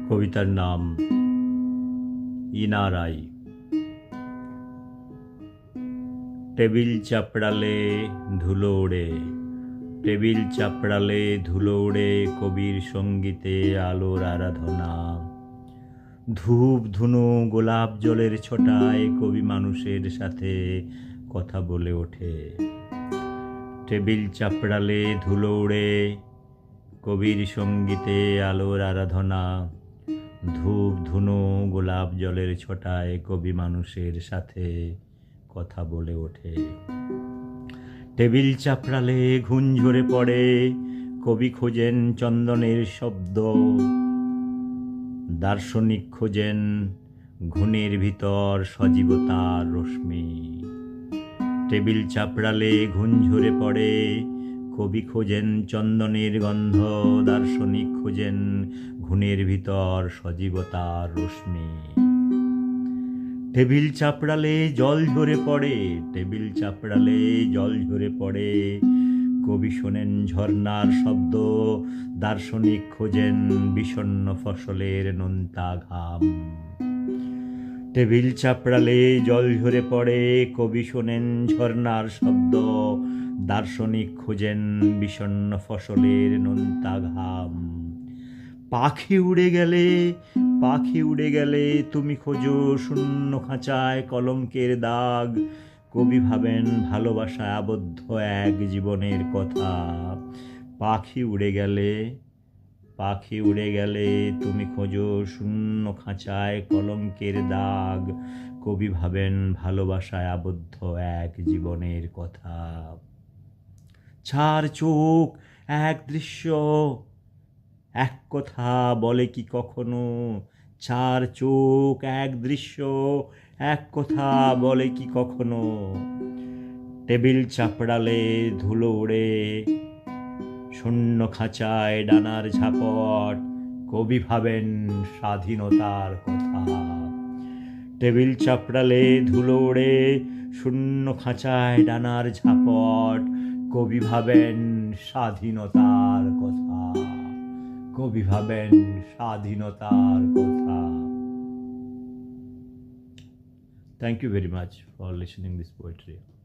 কবিতার নাম ইনারাই। টেবিল চাপড়ালে ধুলো ওড়ে, টেবিল চাপড়ালে ধুলো ওড়ে, কবির সঙ্গীতে আলোর আরাধনা। ধূপ ধুনো গোলাপ জলের ছোটায় কবি মানুষের সাথে কথা বলে ওঠে। টেবিল চাপড়ালে ধুলো ওড়ে, কবির সঙ্গীতে আলোর আরাধনা। ধূপ ধুনো গোলাপ জলের ছোটায় কবি মানুষের সাথে কথা বলে ওঠে। টেবিল চাপড়ালে ঘুণ ঝরে পড়ে, কবি খোঁজেন চন্দনের শব্দ। দার্শনিক খোঁজেন ঘুণের ভিতর সজীবতার রশ্মি। টেবিল চাপড়ালে ঘুণ ঝরে পড়ে, কবি খোঁজেন চন্দনের গন্ধ। দার্শনিক খোঁজেন ঘুণের ভিতর সজীবতার রশ্মি। টেবিল চাপড়ালে জল ঝরে পড়ে, টেবিল চাপড়ালে জল ঝরে পড়ে, কবি শোনেন ঝর্ণার শব্দ। দার্শনিক খোঁজেন বিষণ্ণ ফসলের নোনতা ঘাম। টেবিল চাপড়ালে জল ঝরে পড়ে, কবি শোনেন ঝর্ণার শব্দ। দার্শনিক খোঁজেন বিষণ্ণ ফসলের নোনতা ঘাম। পাখি উড়ে গেলে, পাখি উড়ে গেলে, তুমি খোঁজো শূন্য খাঁচায় কলঙ্কের দাগ। কবি ভাবেন ভালোবাসায় আবদ্ধ এক জীবনের কথা। পাখি উড়ে গেলে, পাখি উড়ে গেলে, তুমি খোঁজো শূন্য খাঁচায় কলঙ্কের দাগ। কবি ভাবেন ভালোবাসায় আবদ্ধ এক জীবনের কথা। চার চোখ এক দৃশ্য, এক কথা বলে কি কখনো? চার চোখ এক দৃশ্য, এক কথা বলে কি কখনো? টেবিল চাপড়ালে ধুলো ওড়ে, শূন্য খাঁচায় ডানার ঝাপট। কবি ভাবেন স্বাধীনতার কথা। টেবিল চাপড়ালে ধুলো ওড়ে, শূন্য খাঁচায় ডানার ঝাপট। কবি ভাবেন স্বাধীনতার কথা। কবি ভাবেন স্বাধীনতার কথা। Thank you very much for listening this poetry.